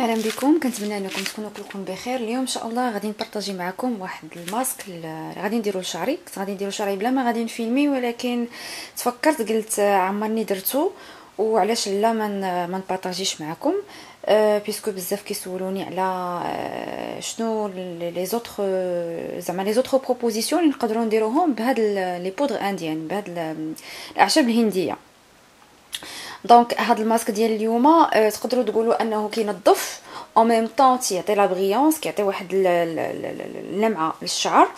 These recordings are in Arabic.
اهلا بكم، كنتمنى انكم تكونوا كلكم بخير. اليوم ان شاء الله غادي نبارطاجي معكم واحد الماسك غادي نديرو لشعري. كنت غادي نديرو شعري بلا ما غادي نفيلمي، ولكن تفكرت قلت عمرني درتو وعلاش لا ما نبارطاجيش معكم. بيسكو بزاف كيسولوني على شنو لي زوتر، زعما لي زوتر بروبوزيسيون اللي نقدروا نديروهم بهاد لي بودغ انديان، بهاد الاعشاب الهنديه. دونك هاد الماسك ديال اليوم تقدروا تقولوا انه كينظف او ميم طون تيعطي لا بريونس، كيعطي واحد اللمعه للشعر،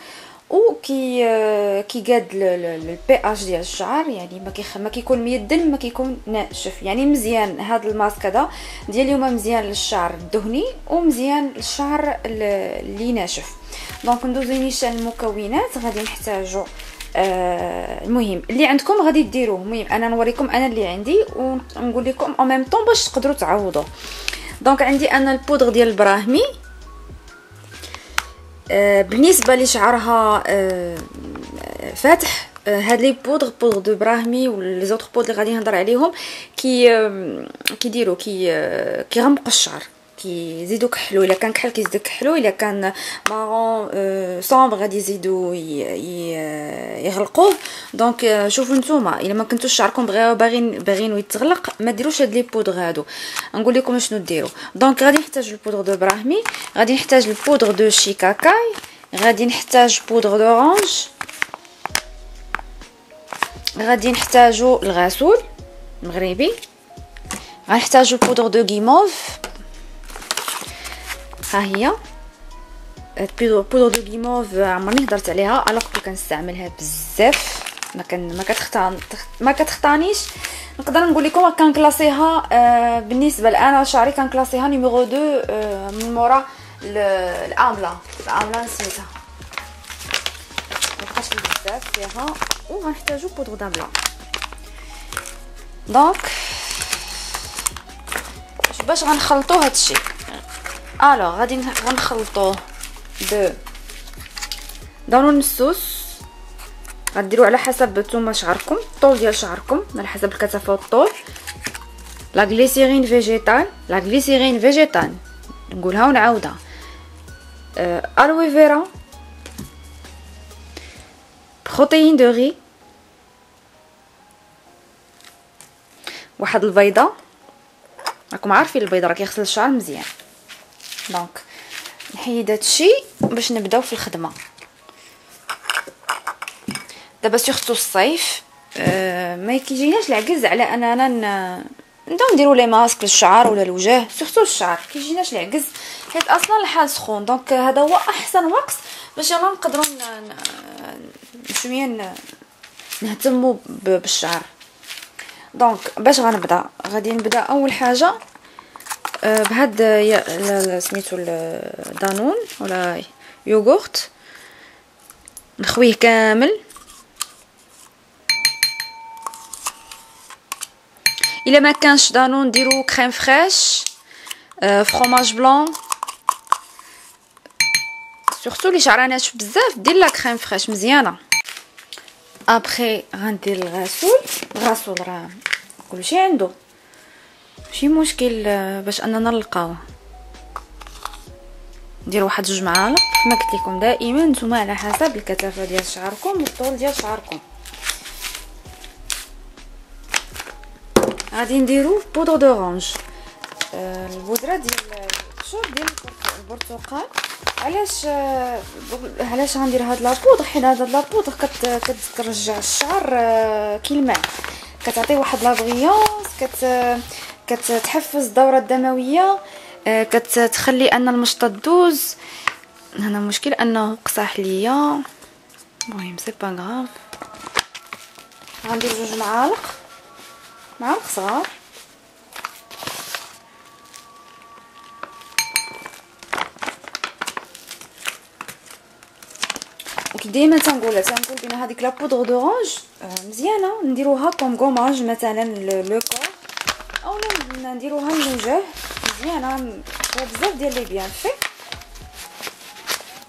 كيقاد البي اش ديال الشعر، يعني ما كيكون ميدن، ما كيكون ناشف. يعني مزيان هاد الماسك هذا ديال اليوم، مزيان للشعر الدهني ومزيان للشعر اللي ناشف. دونك ندوزو نيشان المكونات. غادي نحتاجو المهم اللي عندكم غادي ديروه. المهم انا نوريكم انا اللي عندي ونقول لكم او ميم طون باش تقدروا تعوضوا. دونك عندي انا البودغ ديال البراهمي. بالنسبه لشعرها فاتح، هاد لي بودغ دو براهمي ولي زوتر بودغ اللي غادي نهضر عليهم كيديروا كيغمقوا الشعر، كيزيدوا كحلو. الا كان كحل كيزيدوا كحلو، الا كان مارون صامبر غادي يزيدوا يغلقوه. دونك شوفوا نتوما، الا ما كنتوش شعركم باغيين يتغلق، ما ديروش هاد لي بودغ هادو. نقول لكم شنو ديروا. دونك غادي نحتاج البودغ دو براهمي، غادي نحتاج البودغ دو شيكاكاي، غادي نحتاج بودغ دورانج، غادي نحتاجو الغسول مغربي، غنحتاجو بودغ دو غيموف. ها هي بودغ دو غيموف، عمرني هضرت عليها، الا كنت كنستعملها بزاف، ما كتخطانيش. نقدر نقول لكم كنكلاسيها بالنسبه لانا شعري كنكلاسيها نيميرو 2 من مورا العامله نسيتها، مابقاش بزاف فيها. وغنحتاجو بودغ داملا. دونك باش غنخلطو هادشي. الوغ غادي غنخلطوه دانون السوس. غديروا على حسب نتوما شعركم، الطول ديال شعركم على حسب الكثافه والطول. لا غليسيرين فيجيتال، نقولها ونعاودها. الوي فيرا، بروتيين دو ري، واحد البيضه. راكم عارفين البيضه راه كيغسل الشعر مزيان. دونك نحيد هادشي باش نبداو في الخدمه. دابا سورتو الصيف ما كيجيناش العجز على اننا نبداو نديرو لي ماسك للشعر ولا الوجه، سورتو الشعر كيجيناش العجز حيت اصلا الحال سخون. دونك هذا هو احسن وقت باش يلا نقدروا شويه نهتموا بالشعر. دونك باش غنبدا، غادي نبدا اول حاجه بهاد سميتو دانون ولا يوغورت، نخويه كامل. الا ما كانش دانون ديرو كريم فريش، فروماج بلون، سورتو لي شعرها ناشف بزاف دير لا كريم فريش مزيانه. ابخي غندير الغسول راه كلشي عنده، ماشي مشكل باش اننا نلقاوه. ندير واحد 2 معالق كما قلت لكم دائما، نتوما على حسب الكثافه ديال شعركم والطول ديال شعركم. غادي نديرو بودر دورانج، البودره ديال القشور ديال البرتقال. علاش غندير هاد لابودر؟ حيت هاد لابودر كترجع الشعر كي الماء، كتعطي واحد لا بريونس، كتحفز الدوره الدمويه، كتخلي ان المشطه تدوز. هنا المشكل انه قصاح ليا، المهم سي با غاف. غندير 2 معالق صغار. وكي ديما تنقول بان هذيك لا بودر دورانج مزيانه نديروها كوم غوماج مثلا لو كور، او نديروها للوجه مزيانه، بزاف ديال لي بيان في.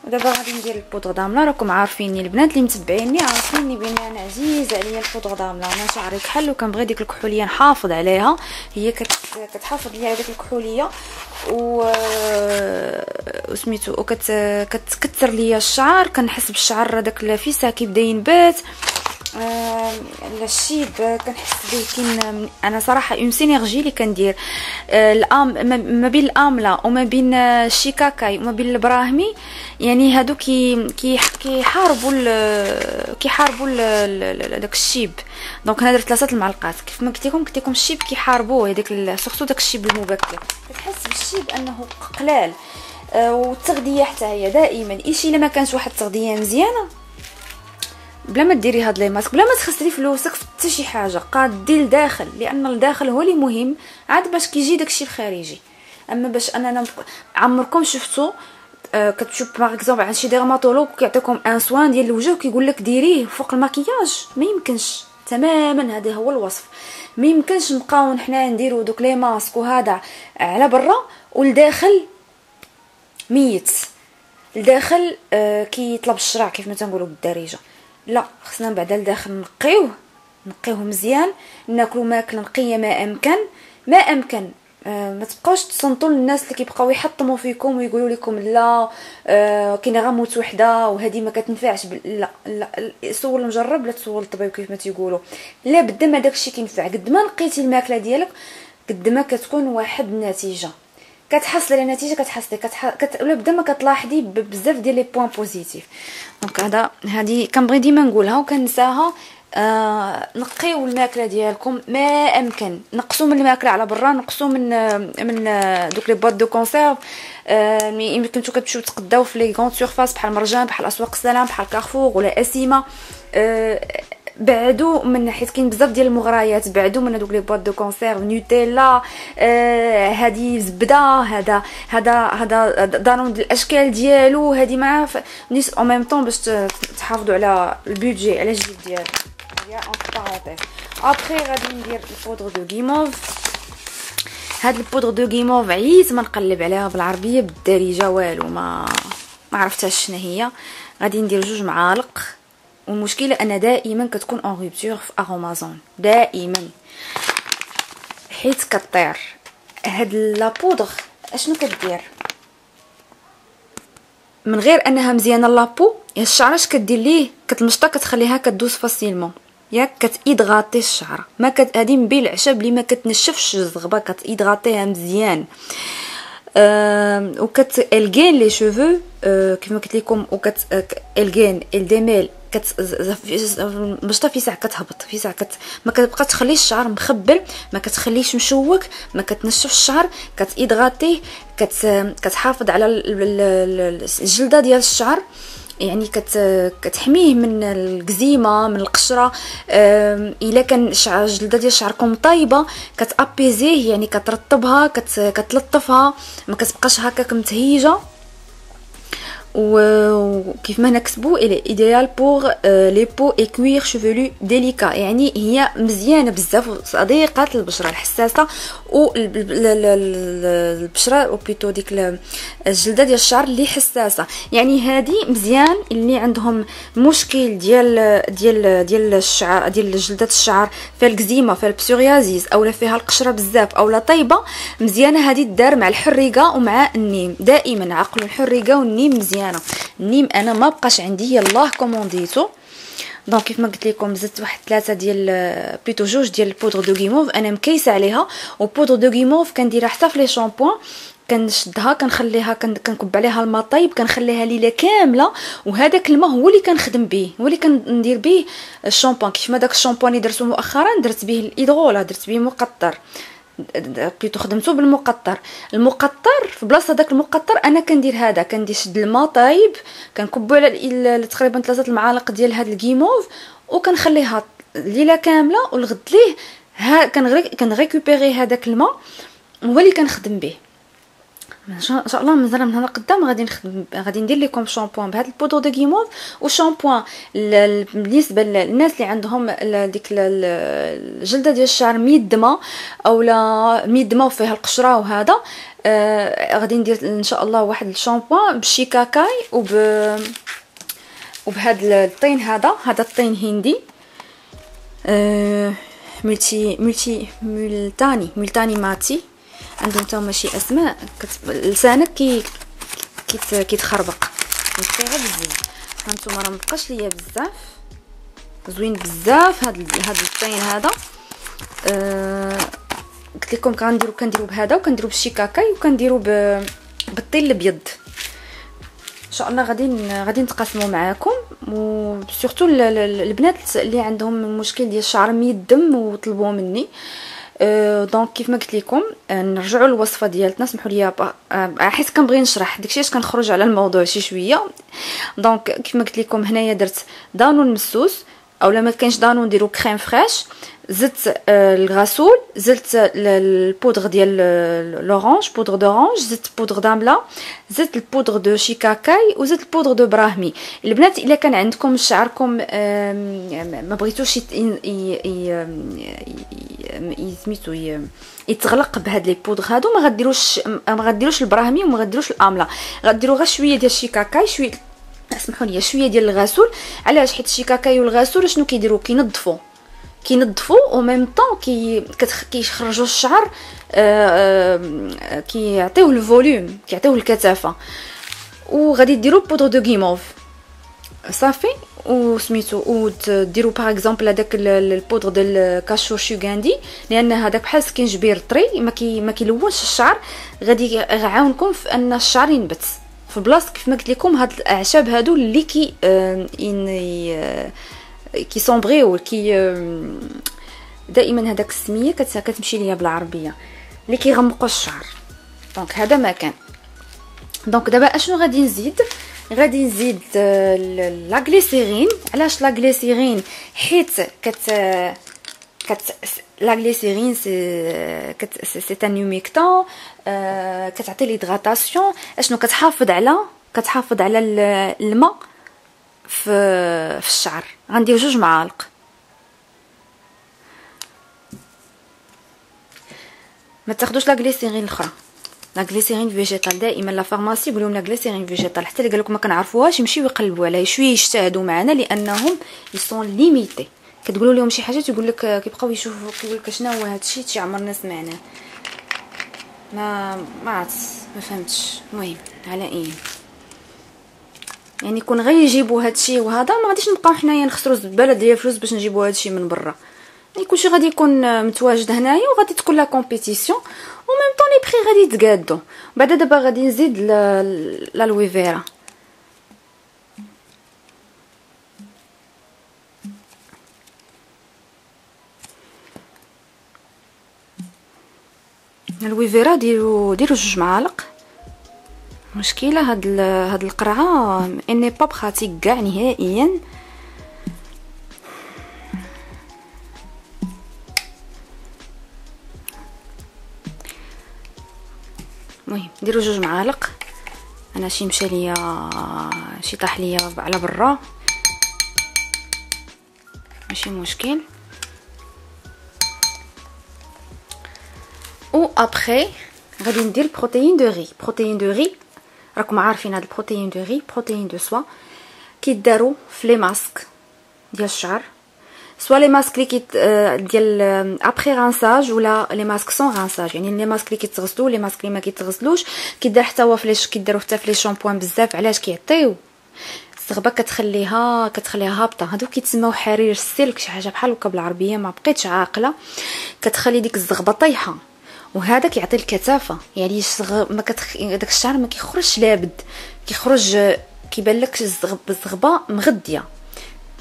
ودابا غادي ندير البودغ داملا. راكم عارفيني البنات اللي متبعيني عارفيني بان انا عزيز عليا البودغ داملا. انا شعري كحل وكنبغي ديك الكحوليه نحافظ عليها، هي كتحافظ لي على ديك الكحوليه وسميتو كتكثر ليا الشعر. كنحس بالشعر داك الفيسا كيبدا ينبات. الشيب كنحس به كاين. انا صراحه اون سينيرجي اللي كندير ما بين الامله وما بين الشيكاكاي وما بين البراهمي، يعني هادو كيحاربوا داك الشيب. دونك انا درت 3 المعلقات كيف ما قلت لكم الشيب كيحاربوه، هذاك سورتو داك الشيب المبكر كتحس بالشيب انه قلال. والتغذيه حتى هي دائما ايشي الا ما كانش واحد التغذيه مزيانه بلا ما ديري هاد لي ماسك، بلا ما تخسري فلوسك في حتى شي حاجه، قادي لداخل، لان الداخل هو اللي مهم عاد باش كيجي داكشي الخارجي. اما باش اننا عمركم شفتوا كتمشيو باغ اكزومبل عند شي ديرماتولوج كيعطيكم ان سوان ديال الوجه وكيقول لك ديريه فوق المكياج، ما يمكنش تماما. هذا هو الوصف. ما يمكنش نبقاو حنا نديرو دوك لي ماسك وهذا على برا والداخل ميت. الداخل كيطلب الشرع كيف ما تنقولوا بالدارجه. لا، خصنا بعدا الداخل نقيوه مزيان، ناكلوا ماكله نقيه ما امكن. ما تبقاوش تصنتوا للناس اللي كيبقاو يحطموا فيكم ويقولوا لكم لا كاينه غير موت وحده وهذه ما كتنفعش. لا سول المجرب لا تسول الطبيب كيف ما تيقولوا. لا بدا ما داكشي كينفع. قد ما نقيتي الماكله ديالك قد ما كتكون واحد النتيجه، كتحصلي على نتيجه، ولا بدا ما كتلاحظي بزاف ديال لي بوين بوزيتيف. دونك هذه كنبغي ديما نقولها وكنساها. نقيو الماكله ديالكم ما امكن. نقصوا من الماكله على برا، نقصوا من دوك لي بواط دو كونسيرف. يمكن نتو كتمشيو تقداو في لي غون سورفاس بحال مرجان، بحال اسواق السلام، بحال كارفور ولا اسيمه. بعدوا من حيت كاين بزاف ديال المغريات، بعدوا من دوك لي بواط دو كونسيرف، نوتيلا، هذه زبده، هذا دانون الاشكال ديالو، هذه مع نيس او ميم طون باش تحافظوا على البودجي، على الجيب ديالكم. هي اون بارونتيز. ابري غادي ندير البودر دو غيموف. هاد البودر دو غيموف عييت ما نقلب عليها بالعربيه بالدارجه والو، ما عرفتهاش شنو هي. غادي ندير 2 معالق. والمشكله ان دائما كتكون اون ريبتور في ارومازون دائما حيت كطير. هاد لابودغ اشنو كدير من غير انها مزيانه لابو؟ الشعر اش كدير ليه؟ كتمشطها كتخليها كدوز فاسيلمون، ياك كتيدغاطي الشعر. ما هذه من بين العشب اللي ما كتنشفش الزغبه، كتيدغاطيها مزيان. وكتالغين لي شوفو كيف ما قلت لكم، الغين الديميل مشطه في ساعه كتهبط في ساعه ما كتبقى تخليش الشعر مخبل، ما كتخليش مشوك، ما كتنشفش الشعر، كتيدغاطيه، كتحافظ على الجلده ديال الشعر، يعني كتحميه من الكزيمه من القشره. الا كان الجلده ديال شعركم طايبه كتابيزيه، يعني كترطبها، كتلطفها، ما كتبقاش هكاك متهيجه. وكيف ما نكتبوا الى ايديال بور لي بو اي كوير شيفولو ديليكا، يعني هي مزيانه بزاف صديقه البشره الحساسه البشره او بيتو ديك الجلده ديال الشعر اللي حساسه. يعني هذه مزيان اللي عندهم مشكل ديال الشعر، ديال جلده الشعر فيها الكزيمه، فيها البسوريازيس، اولا فيها القشره بزاف اولا طيبه، مزيانه هذه الدار مع الحريقه ومع النيم. دائما عقلوا الحريقه والنيم مزيان. النيم انا ما بقاش عندي، يلاه كومونديتو. دونك كيف ما قلت لكم زدت واحد 3 ديال بلوتو 2 ديال البودر دو غيموف انا مكيسه عليها. وبودر دو غيموف كنديرها حتى في لي شامبوين، كنشدها كنخليها كنكب عليها الماء طيب، كنخليها ليله كامله، وهذاك الماء هو اللي كنخدم به، هو اللي كندير به الشامبوين. كيف ما داك الشامبوين اللي درتو مؤخرا درت به الهيدرولا، درت به مقطر، بليتو خدمته بالمقطر. المقطر في بلاصه داك المقطر انا كندير هذا، كندير شد الماء طايب، كنكبو على تقريبا 3 المعالق ديال هذا الغيموف، وكنخليها ليله كامله، والغد ليه كنغيكوبيري هذاك الماء هو اللي كنخدم به. ان شاء الله مازال من هنا قدام غادي ندير لكم شامبوين بهذا البودر دو غيموف. وشامبوين بالنسبه للناس اللي عندهم ديك الجلده ديال الشعر ميدمه اولا ميدمه وفيها القشره وهذا، غادي ندير ان شاء الله واحد الشامبوان بالشيكاكاي وبهذا الطين. هذا الطين هندي ملتاني ماتي. عندهم حتى هما شي اسماء لسانك كيتخربق غير بزاف. هانتوما راه مبقاش ليا بزاف، زوين بزاف هذا الطين هذا. قلت لكم كنديرو بهذا، وكنديرو بالشيكاكاي، وكنديرو بالطين الابيض. ان شاء الله غادي نتقاسموا معاكم، وسورتو البنات اللي عندهم مشكل ديال الشعر مي الدم وطلبوا مني. دونك كيف ما قلت لكم نرجعوا للوصفه ديالتنا. سمحوا لي حيت كنبغي نشرح داكشي اش كنخرج على الموضوع شي شويه. دونك كيف ما قلت لكم هنايا درت دانون مسوس، اولا ما كاينش دانون نديرو كريم فريش. زدت الغسول، زدت البودغ ديال لورانج، بودغ دورانج، زدت بودغ داملا، زدت البودغ دو شيكاكاي، وزدت البودغ دو براهمي. البنات الا كان عندكم شعركم ما بغيتوش سميتو يتغلق بهاد لي بودغ هادو، ما غديروش البراهمي وما غديروش الاملا، غديروا غير شويه ديال الشيكاكاي، شويه اسمحوا لي شويه ديال الغسول. علاش؟ حيت الشيكاكاي والغسول شنو كيديروا؟ كينظفوا او ميم طون كيخرجوا الشعر، كيعطيوه الفوليوم، كيعطيوه الكثافه. وغادي ديروا بودر دو غيموف صافي، وسميتو وديروا باغ اكزومبل هذاك البودر ديال كاشو شوغاندي، لان هذاك بحال سكينجبير طري ما كيلونش الشعر، غادي يعاونكم في ان الشعر ينبت في بلاصه. كيف ما قلت لكم هاد الاعشاب هادو اللي كي صومبغيو دائما هذاك السميه كتمشي ليا بالعربيه، اللي كيغمقوا الشعر. دونك هذا ما كان. دونك دابا اشنو غادي نزيد؟ غادي نزيد لا غليسيرين. علاش لا غليسيرين؟ حيت لا غليسيرين سي ان هيوميكتون، كتعطي ليدغاتاسيون. اشنو كتحافظ على الماء في الشعر. غندير 2 معالق. ما تاخذوش لا غليسيرين الاخرى، لا غليسيرين فيجيتال. دائما لا فارماسي يقول لهم لا غليسيرين فيجيتال، حتى اللي قال لكم ما كنعرفوهاش يمشيو يقلبوا عليها شويه، يجتهدوا معنا لانهم يسون ليميتي. كتقولوا لهم شي حاجه تيقول لك كيبقاو يشوفوا، كيقول لك شنو هو هادشي شي عمرنا سمعناه. ما عرفت ما فهمتش. المهم على ايه يعني كون غير يجيبوا هادشي وهذا، ما غاديش نبقاو حنايا نخسروا الزباله ديال فلوس باش نجيبوا هادشي من برا. يعني كلشي غادي يكون متواجد هنايا، وغادي تكون لا كومبيتيسيون، و ميم طون لي بري غادي يتقادوا. بعد دابا غادي نزيد لالوي فيرا. الوي فيرا ديروا 2 معالق. مشكله هاد القرعه اني با بخاتيك كاع نهائيا. المهم ديروا 2 معالق. انا شي مشى ليا شي طاح ليا على برا، ماشي مشكل. و ابخي غادي ندير بروتيين دو ري. راكم عارفين هاد البروتيين دو ري، بروتيين دو سوا، كيداروا في لي ماسك ديال الشعر، سوا لي ماسك اللي ديال ابري رانساج، ولا لي ماسك سون رانساج. يعني لي ماسك اللي كيتغسلوا، لي ماسك اللي ما كيتغسلوش، كيدار حتى هو فلاش كيداروا حتى في لي شامبوان بزاف. علاش؟ كيعطيو الزغبه، كتخليها هابطه. هادو كيتسموا حرير السلك، شي حاجه بحال هكا بالعربيه، ما بقيتش عاقله. كتخلي ديك الزغبه طايحه، وهذا كيعطي الكثافه. يعني ما داك الشعر ما كيخرجش لابد، كيخرج كيبان لك الزغبه مغديه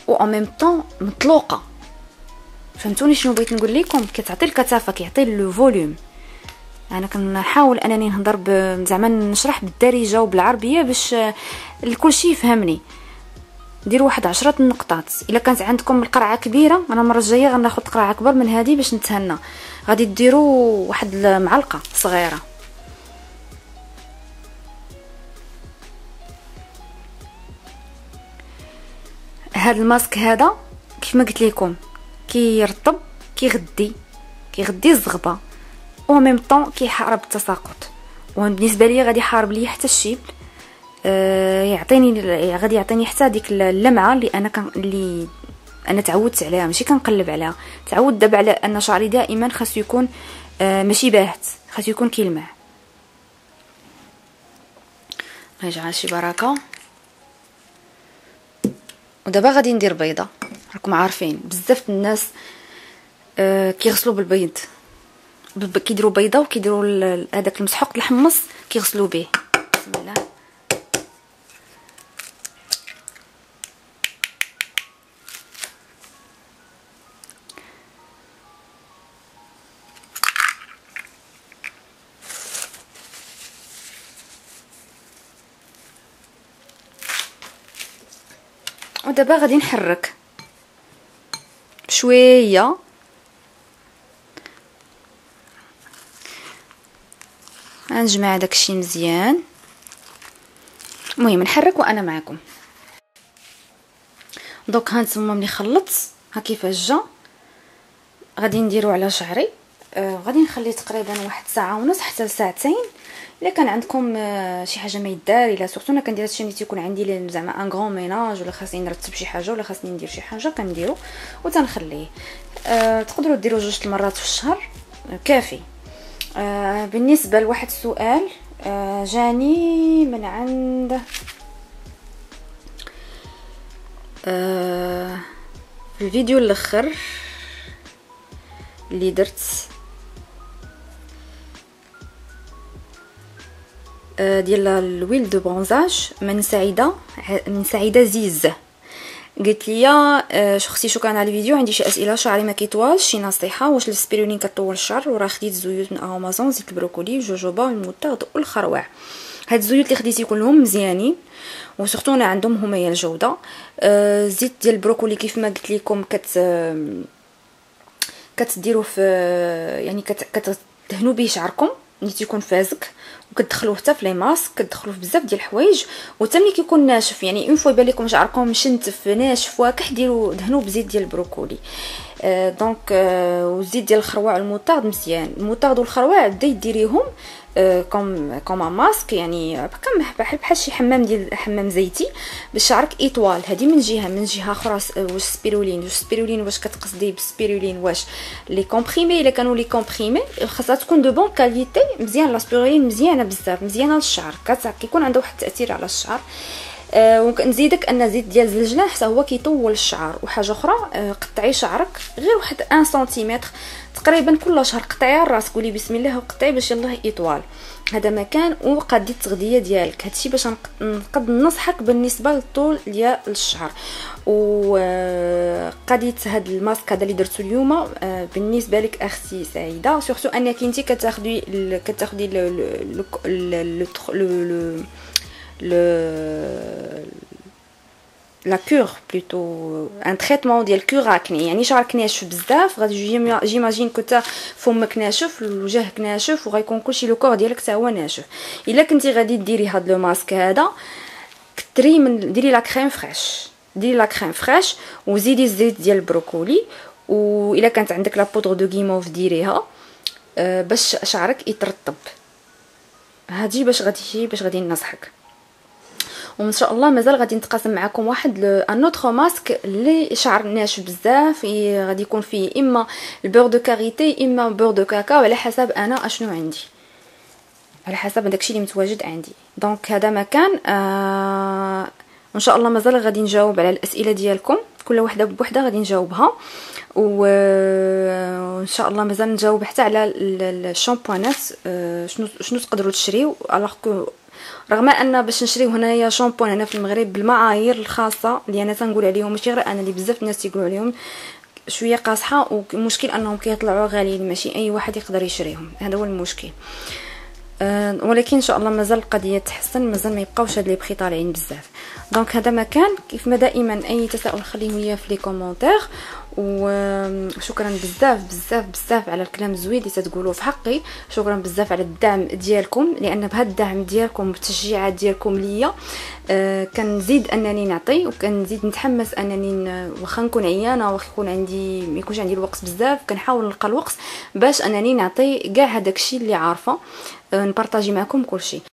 و ان ميم طون مطلوقه. فهمتوني شنو بغيت نقول لكم؟ كتعطي الكثافه، كيعطي لو فوليوم. انا كنحاول انني نهضر زعما نشرح بالدارجه وبالعربيه باش الكل شيء يفهمني. ديروا 10 نقطات. الا كانت عندكم القرعه كبيره، انا المره الجايه غناخذ قرعه اكبر من هذه باش نتهنى. غادي ديروا 1 معلقه صغيره. هذا الماسك هذا كيف ما قلت لكم كيرطب، كيغدي الزغبه، و ميم طون كيحارب التساقط. وبالنسبه لي غادي يحارب لي حتى الشيب، غادي يعطيني حتى ديك اللمعه اللي انا تعودت عليها، ماشي كنقلب عليها. تعود دابا على ان شعري دائما خاصو يكون ماشي باهت، خاصو يكون كيلمع. يجعل شي بركه. ودابا غادي ندير بيضه. راكم عارفين بزاف الناس كيغسلوا بالبيض، كيديروا بيضه وكيديروا هذاك المسحوق الحمص كيغسلوا به. بسم الله. ودابا غادي نحرك شويه، غنجمع داكشي مزيان. المهم نحرك وانا معكم. دونك هانتوما ملي خلطت ها كيفاش جا، غادي نديرو على شعري. غادي نخليه تقريبا واحد ساعه ونص حتى لساعتين. الا كان عندكم شي حاجه ما يدار، الا سورتو انا كندير هادشي ملي تيكون عندي زعما ان غران ميناج، ولا خاصني نرتب شي حاجه، ولا خاصني ندير شي حاجه كنديرو وتنخليه. تقدروا ديروا 2 المرات في الشهر كافي. بالنسبه لواحد السؤال جاني من عند في الفيديو الاخر اللي درت ديال الويل دو برونزاج من سعيده زيز. قلت لي شخصي شكرا على الفيديو، عندي شي اسئله، شعري ما كيطوالش، شي نصيحه، واش السبيرولين كطول الشعر؟ وراه خديت زيوت من امازون، زيت البروكولي والجوجوبا والموتارد والخروع. هاد الزيوت اللي خديتي كلهم مزيانين وسورتو انا عندهم هما الجوده. زيت ديال البروكولي كيف ما قلت لكم كتديروا في يعني كتدهنوا به شعركم ملي تيكون فازك، وكتدخلوه حتى في لي ماسك، كتدخلوه في بزاف ديال الحوايج. وحتى ملي كيكون ناشف، يعني اون فوا يبان لكم شعركم مشنتف ناشف واكح، دهنوه بزيت ديال البروكولي. دونك والزيت ديال الخروع والموطارد مزيان. الموطارد والخروع بدا ديريهم كوم ماسك، يعني بحال شي حمام زيتي باش شعرك ايطوال. هذه من جهه اخرى. واش سبيرولين واش كتقصدي بالسبيرولين؟ واش لي كومبريمي؟ الا كانوا لي كومبريمي خاصها تكون دو بون كاليتي مزيان. لا سبيرولين مزيانه بزاف، مزيانه للشعر، كيكون عنده واحد التاثير على الشعر. ونزيدك ان زيت ديال الزنجلان حتى هو كيطول الشعر. وحاجه اخرى، قطعي شعرك غير واحد 1 سنتيمتر تقريبا كل شهر، قطعي على راسك، قولي بسم الله وقطعي باش يلاه اطوال. هذا مكان وقادي التغذيه ديالك. هادشي باش نقد ننصحك بالنسبه للطول ديال الشعر. وقاديت هاد الماسك هذا اللي درتو اليوم بالنسبه لك اختي سعيده، سورتو انك انت كتاخدي لا كور بلوتو ان تريتمون ديال كور اكني، يعني شعرك ناشف بزاف، غادي جيماجين كنت فمك ناشف، وجهك ناشف، وغيكون كلشي لو كور ديالك حتى هو ناشف. الا كنتي غادي ديري هاد لو ماسك هذا، كثري من ديري لا كريم فريش، وزيدي الزيت ديال البروكولي. والا كانت عندك لا بودر دو غيموف ديريها باش شعرك يترطب. هادي باش غادي ننصحك. وان شاء الله مازال غادي نتقاسم معكم واحد ان اوتر ماسك اللي شعر ناشف بزاف، غادي يكون فيه اما البور دو كاريتي اما بور دو كاكاو، على حسب انا اشنو عندي، على حسب داكشي اللي متواجد عندي. دونك هذا مكان وان شاء الله مازال غادي نجاوب على الاسئله ديالكم، كل وحده بوحده غادي نجاوبها. وان شاء الله مازال نجاوب حتى على الشامبوانات، شنو تقدروا تشريو. الوغ رغم ان باش نشريو هنايا شامبوان هنا في المغرب بالمعايير الخاصه اللي انا تنقول عليهم، ماشي غير انا، اللي بزاف الناس تيقولوا عليهم شويه قاصحه، والمشكل انهم كيطلعوا غاليين، ماشي اي واحد يقدر يشريهم، هذا هو المشكل. ولكن ان شاء الله مازال القضيه تحسن، مازال ما يبقاوش هاد لي بخي طالعين بزاف. دونك هذا مكان كيف ما دائما اي تساؤل خليه ليا في لي كومونتير. وشكرا بزاف على الكلام الزوين اللي تتقولوه في حقي. شكرا بزاف على الدعم ديالكم، لان بهذا الدعم ديالكم والتشجيعات ديالكم ليا كنزيد انني نعطي، وكنزيد نتحمس انني واخا نكون عيانه، واخا يكون عندي ما يكونش عندي الوقت بزاف، كنحاول نلقى الوقت باش انني نعطي كاع هذاك الشيء اللي عارفه. نبارطاجي معكم كلشي.